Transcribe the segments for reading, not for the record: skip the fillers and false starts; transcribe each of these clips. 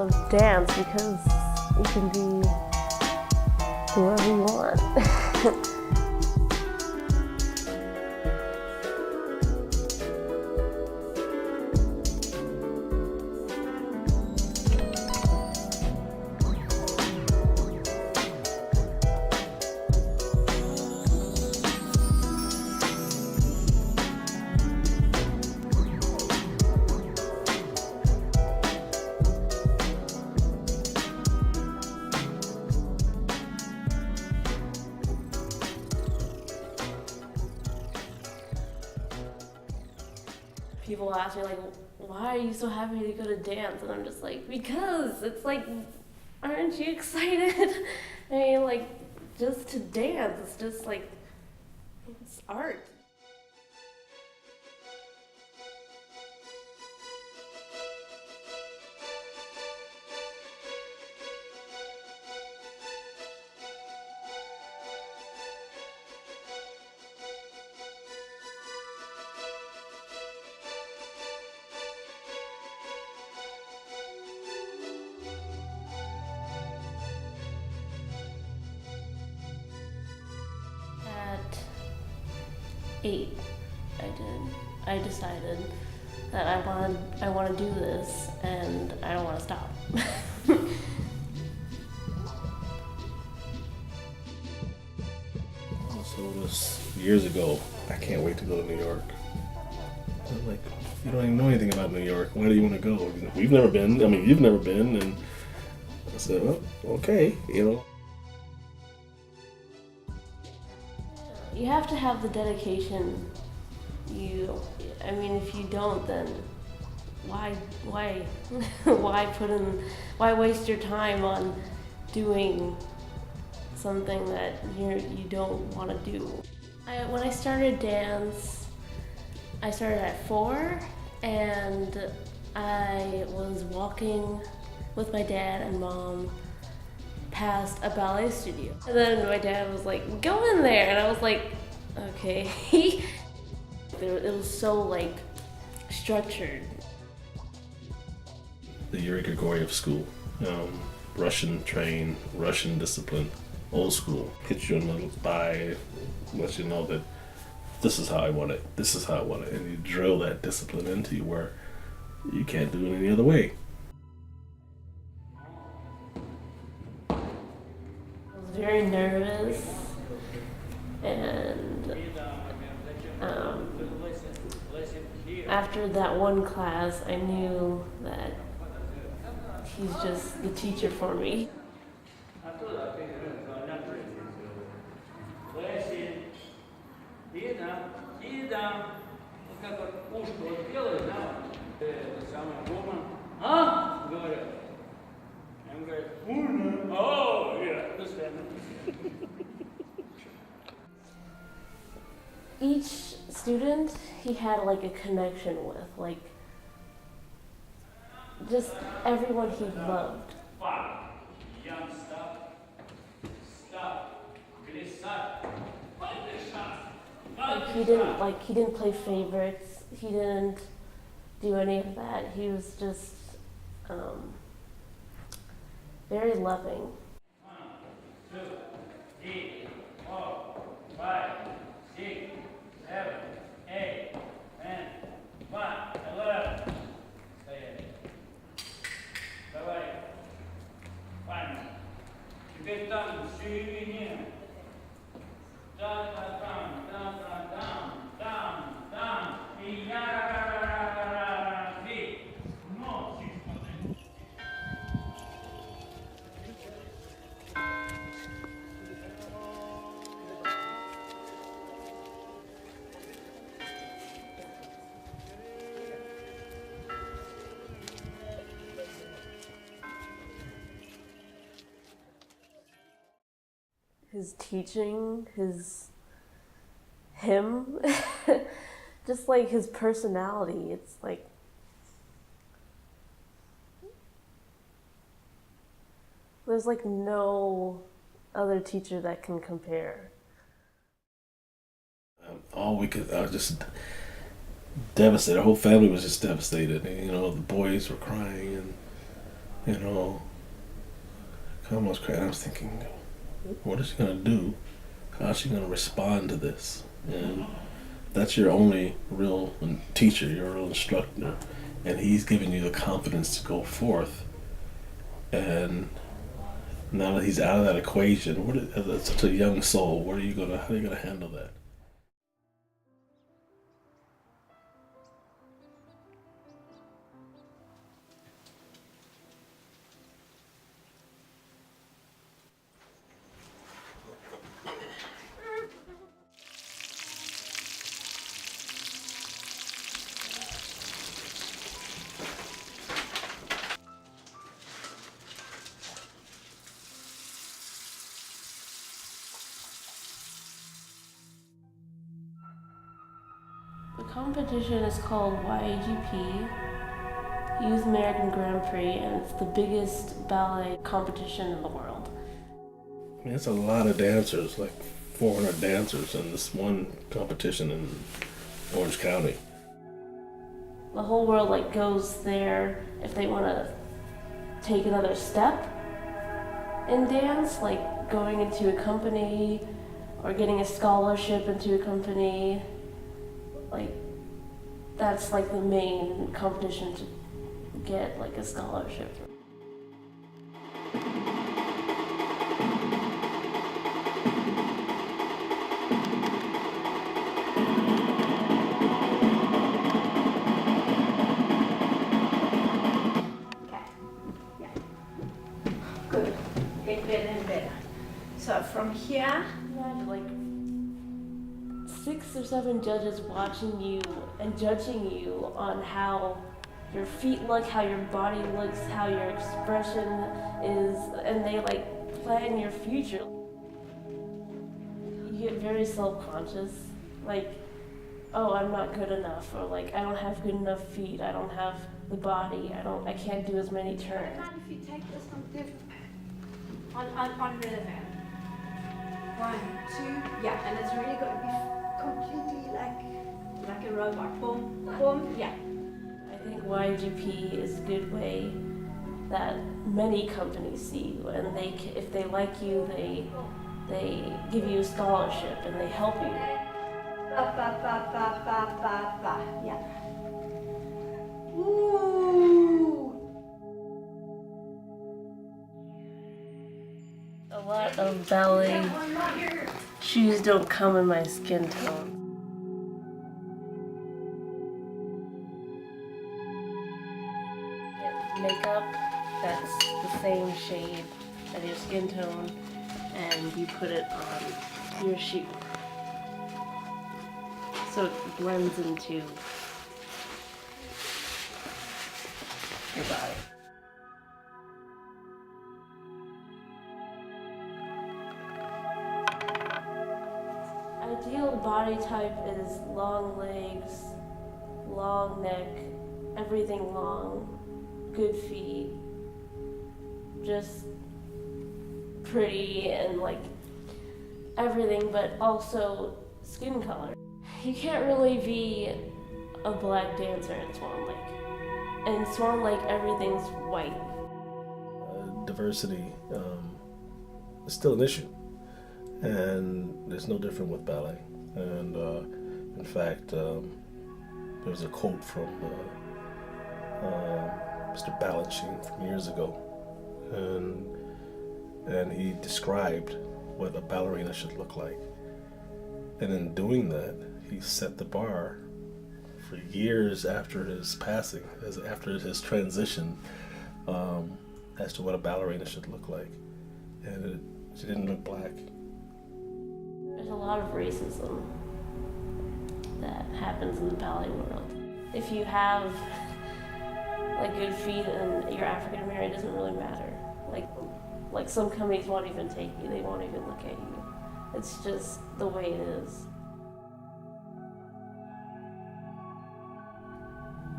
love dance because you can be whoever you want. People ask me like, why are you so happy to go to dance? And I'm just like, because it's like, aren't you excited? I mean, like, just to dance, it's just like, it's art. At 8, I decided that I want to do this and I don't want to stop. So this years ago, I can't wait to go to New York. I'm like, you don't even know anything about New York. Why do you want to go? We've never been. I mean, you've never been. And I said, well, okay, you know. You have to have the dedication. I mean, if you don't, then why why waste your time on doing something that you don't want to do? When I started dance, I started at 4, and I was walking with my dad and mom past a ballet studio. And then my dad was like, go in there, and I was like, okay. It was so like structured. The Yuri Grigoriev school, Russian train, Russian discipline, old school. Hits you in the thigh, lets you know that this is how I want it, this is how I want it. And you drill that discipline into you where you can't do it any other way. I was very nervous, and after that one class, I knew that he's just the teacher for me. Each student he had like a connection with, like just everyone he loved. Like he didn't play favorites. He didn't do any of that. He was just very loving. 1, 2, 3, 4, 5, 6, 7, 8, 10, 1, 11. Давай. Пальцы. Теперь там в середине. Там. И я. Но. His teaching, him, just like his personality, it's like there's like no other teacher that can compare. I was just devastated. Our whole family was just devastated. You know, the boys were crying, and you know, I almost cried. I was thinking, what is she gonna do? How's she gonna respond to this? And that's your only real teacher, your real instructor, and he's giving you the confidence to go forth. And now that he's out of that equation, as such a young soul, how are you gonna handle that? The competition is called YAGP, Youth American Grand Prix, and it's the biggest ballet competition in the world. I mean, it's a lot of dancers, like 400 dancers in this one competition in Orange County. The whole world goes there if they want to take another step in dance, like going into a company or getting a scholarship into a company. That's the main competition to get a scholarship. Good. Get better and better. So from here, You have 6 or 7 judges watching you and judging you on how your feet look, how your body looks, how your expression is, and they plan your future. You get very self-conscious, oh, I'm not good enough, or I don't have good enough feet, I don't have the body, I can't do as many turns. if you take this on different, on rhythm. 1, 2, yeah, and it's really got to be completely like a robot. Boom, boom, yeah. I think YGP is a good way that many companies see you, and if they like you, they give you a scholarship and they help you. Ba, ba, ba, ba, ba, ba, ba. Yeah. Ooh. A lot of ballet shoes don't come in my skin tone. Get makeup that's the same shade as your skin tone, and you put it on your shoe. So it blends into your body. Ideal body type is long legs, long neck, everything long, good feet, just pretty and everything, but also skin color. You can't really be a black dancer in Swan Lake. In Swan Lake, everything's white. Diversity is still an issue, and it's no different with ballet. And in fact, there's a quote from Mr. Balanchine from years ago, and he described what a ballerina should look like. And in doing that, he set the bar for years after his passing, after his transition, as to what a ballerina should look like. And she didn't look black. There's a lot of racism that happens in the ballet world. If you have good feet and you're African American, it doesn't really matter. Like some companies won't even take you, they won't even look at you. It's just the way it is.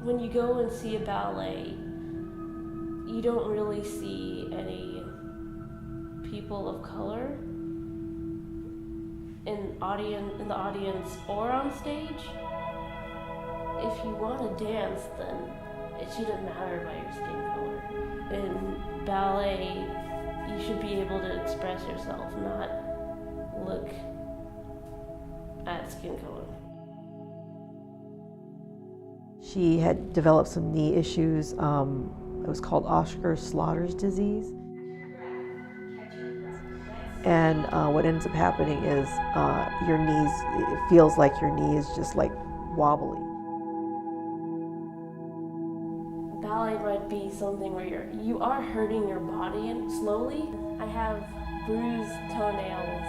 When you go and see a ballet, you don't really see any people of color in the audience or on stage. If you want to dance, then it shouldn't matter about your skin color. in ballet, you should be able to express yourself, not look at skin color. She had developed some knee issues. It was called Oscar-Slaughter's disease. And what ends up happening is your knees, it feels like your knee is just like wobbly. Ballet might be something where you are hurting your body and slowly. I have bruised toenails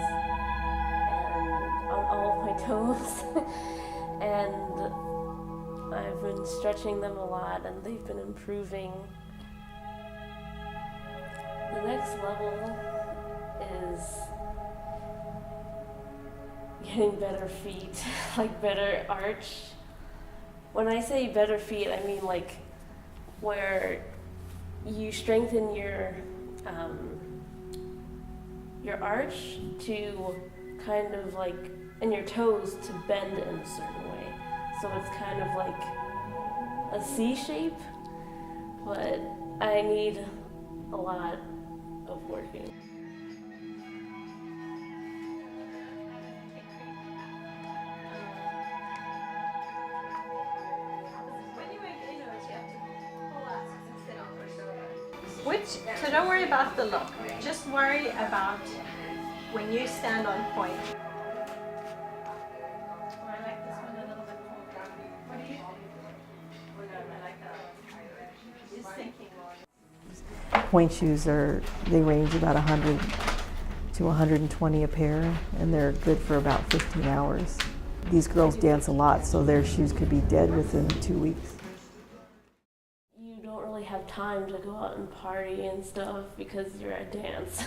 and on all of my toes and I've been stretching them a lot and they've been improving. The next level is getting better feet, like better arch. When I say better feet, I mean like where you strengthen your arch to kind of like, and your toes to bend in a certain way. So it's kind of like a C shape, but I need a lot of working. So don't worry about the look. Just worry about when you stand on point. I like this one a little bit more. What do you think? I like that. Just thinking more. Point shoes they range about 100 to 120 a pair, and they're good for about 15 hours. These girls dance a lot, so their shoes could be dead within 2 weeks. You don't really have time to go out and party and stuff because you're at dance.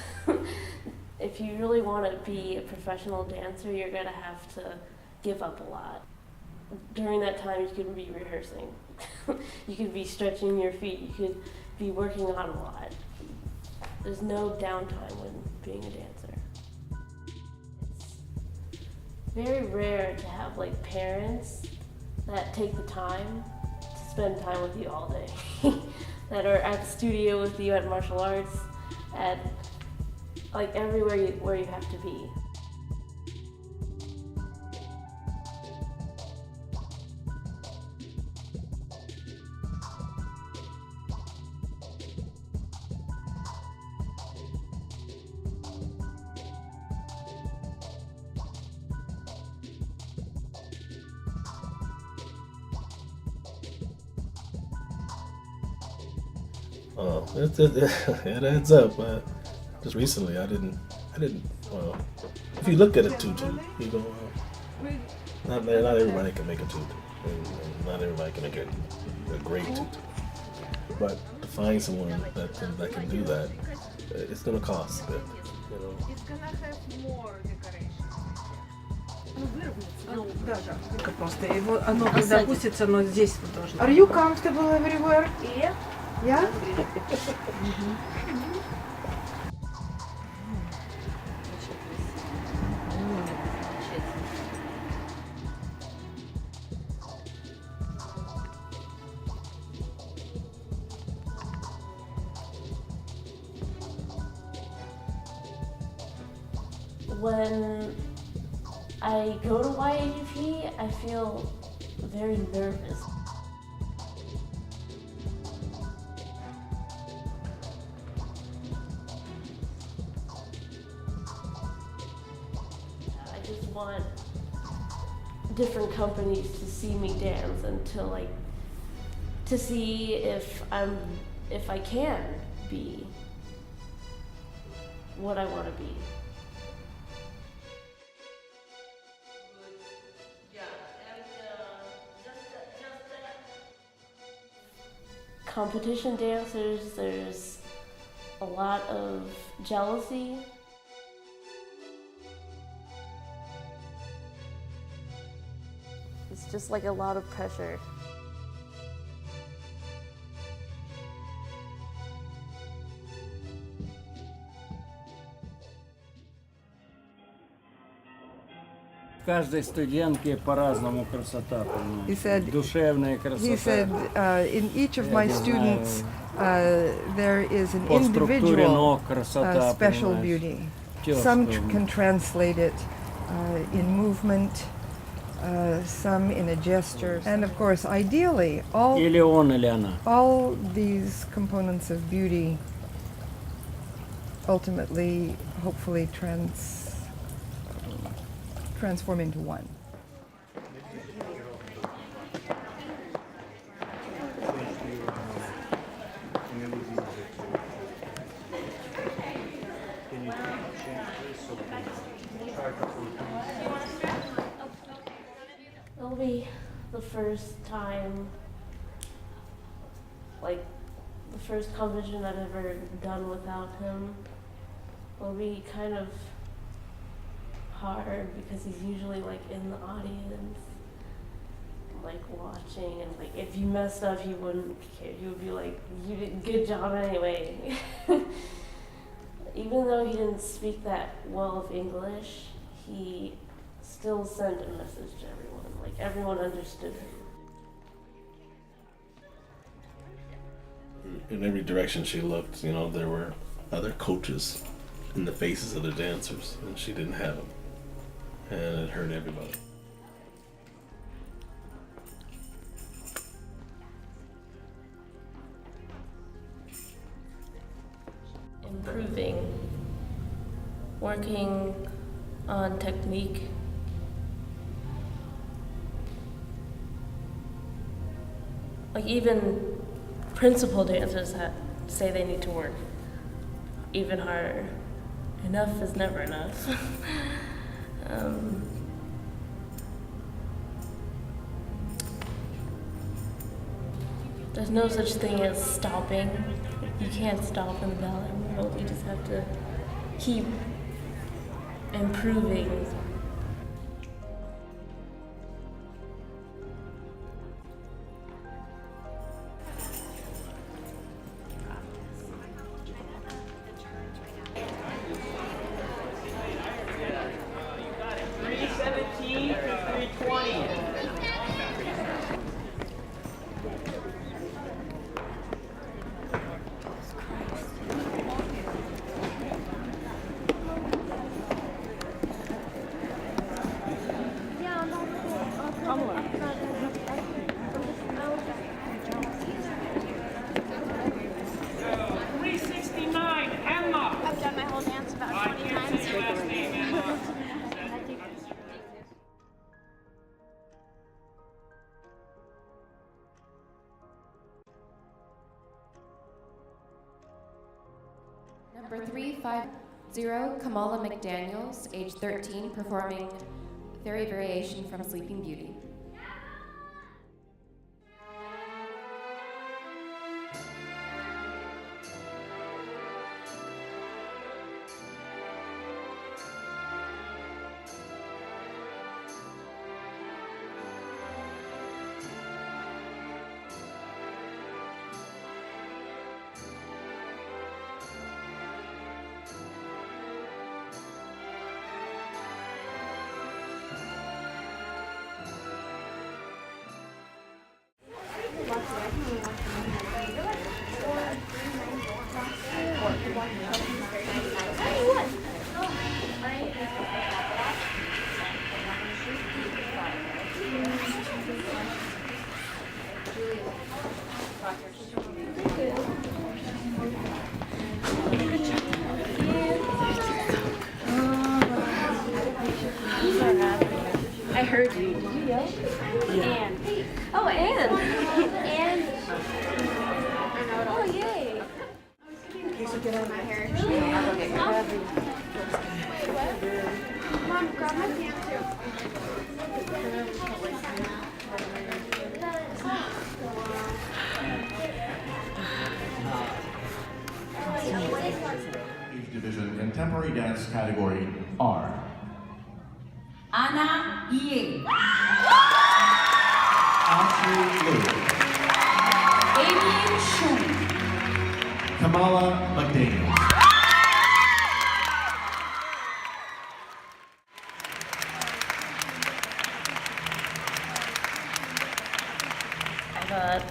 If you really want to be a professional dancer, you're going to have to give up a lot. During that time, you could be rehearsing. You could be stretching your feet. You could be working on a lot. There's no downtime when being a dancer. It's very rare to have like parents that take the time to spend time with you all day, that are at the studio with you at martial arts, at like everywhere where you have to be. It adds up. Just recently, I didn't. Well, if you look at a tutu, you go, not everybody can make a tutu, and not everybody can make a great tutu. But to find someone that can do that, it's gonna cost a bit. You know. It's gonna have more decoration. Просто его, оно когда опустится, оно здесь вот должно. Are you comfortable everywhere? Yeah. Yeah? When I go to YAGP, I feel very nervous. I just want different companies to see me dance and to see if I can be what I want to be. Competition dancers, there's a lot of jealousy. It's just like a lot of pressure. Каждой студентке по-разному красота, He said, душевная красота. in each of my students, there is an По структуре individual ног красота, special понимаешь. beauty. Тёстка. Some can translate it in movement, some in a gesture, and of course, ideally, Или он, или она. all these components of beauty ultimately, hopefully, transform into one. It'll be the first time, like the first competition I've ever done without him. It'll be kind of hard because he's usually like in the audience, like watching, and like if you messed up, he wouldn't care. He would be like, "You did a good job anyway." Even though he didn't speak that well of English, he still sent a message to everyone. Like everyone understood him. In every direction she looked, you know, there were other coaches in the faces of the dancers, and she didn't have them. And it hurt everybody. Improving, working on technique. Like even principal dancers that say they need to work even harder. Enough is never enough. There's no such thing as stopping. You can't stop in the ballet world. You just have to keep improving. Number 350, Kamala McDaniels, age 13, performing Fairy Variation from Sleeping Beauty. I heard you. Did you yell? Yeah. Anne. Oh, Anne. Anne. Oh, yay. My hair. Mom, grab my pants too. Each division contemporary dance category are Anna Yee. Ashley Liu, Amy Shu. Kamala McDaniels. I thought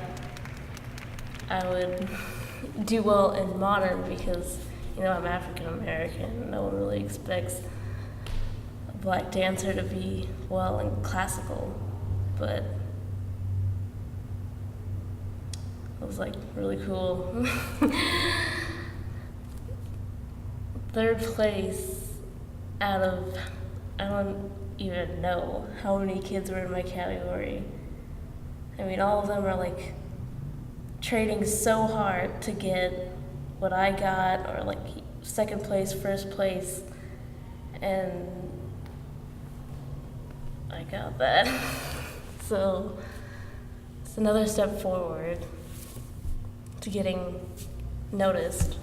I would do well in modern because, you know, I'm African American. No one really expects a black dancer to be well in classical, but it was like really cool. Third place out of, I don't even know how many kids were in my category. I mean, all of them are like trading so hard to get what I got, or like second place, first place, and I got that. So it's another step forward to getting noticed.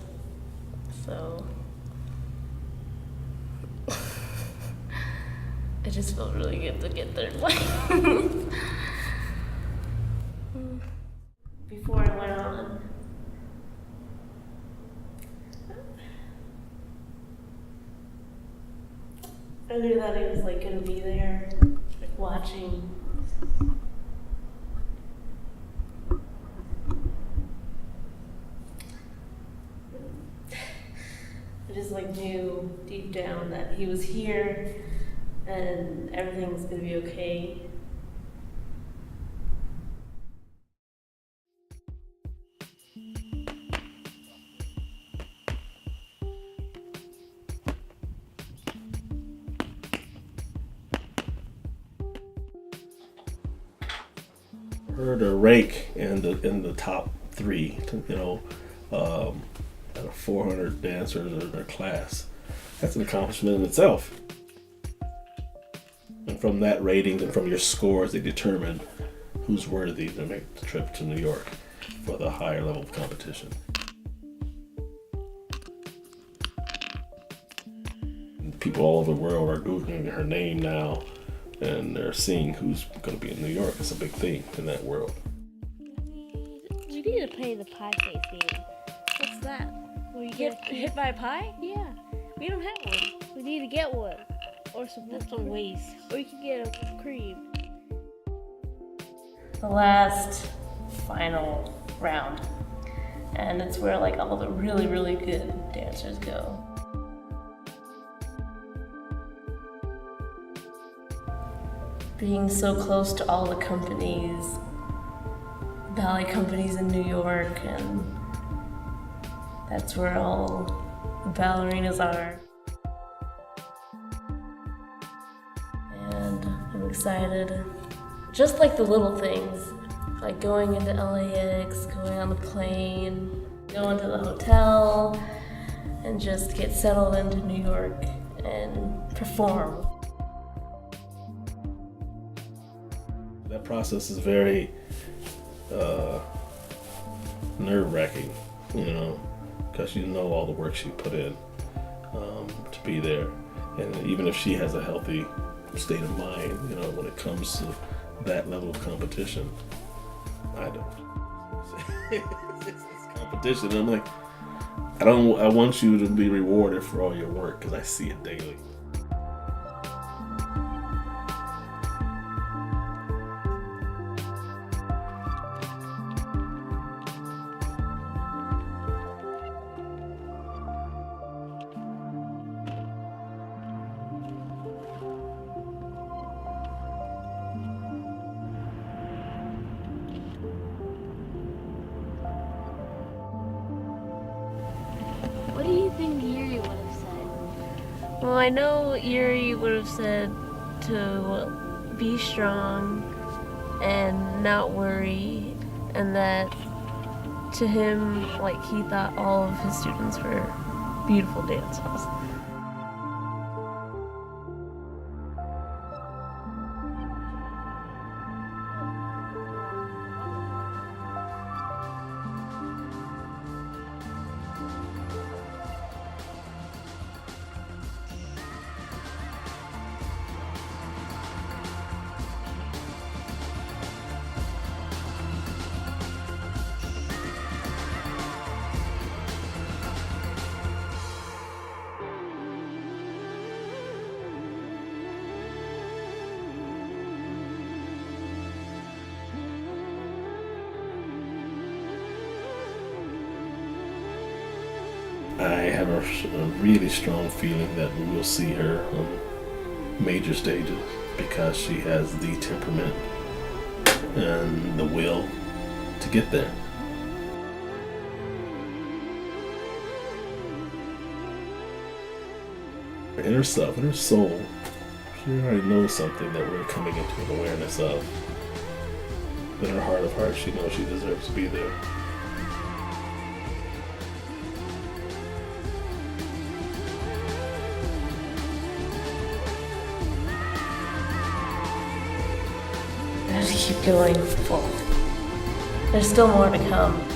So it just felt really good to get third place. Before I went on, I knew that he was like gonna be there, like watching. I just like knew deep down that he was here and everything was gonna be okay. Her to rank in the top 3, you know, out of 400 dancers in their class, that's an accomplishment in itself. And from that rating and from your scores, they determine who's worthy to make the trip to New York for the higher level of competition. And people all over the world are Googling her name now, and they're seeing who's going to be in New York. It's a big thing in that world. We need to play the pie face game. What's that? Where you get hit by a pie? Yeah. We don't have one. We need to get one. Or some waste. Or you can get a cream. The last final round. And it's where like all the really, really good dancers go. Being so close to all the companies, ballet companies in New York, and that's where all the ballerinas are. And I'm excited. Just like the little things, like going into LAX, going on the plane, going to the hotel, and just get settled into New York and perform. That process is very nerve-wracking, you know, because you know all the work she put in to be there. And even if she has a healthy state of mind, you know, when it comes to that level of competition, I don't. It's competition. I'm like, I want you to be rewarded for all your work because I see it daily. What do you think Yuri would have said? Well, I know Yuri would have said to be strong and not worry, and that to him, like, he thought all of his students were beautiful dancers. I have a really strong feeling that we will see her on major stages because she has the temperament and the will to get there. In herself, in her soul, she already knows something that we're coming into an awareness of. In her heart of hearts, she knows she deserves to be there. I have to keep going forward. There's still more to come.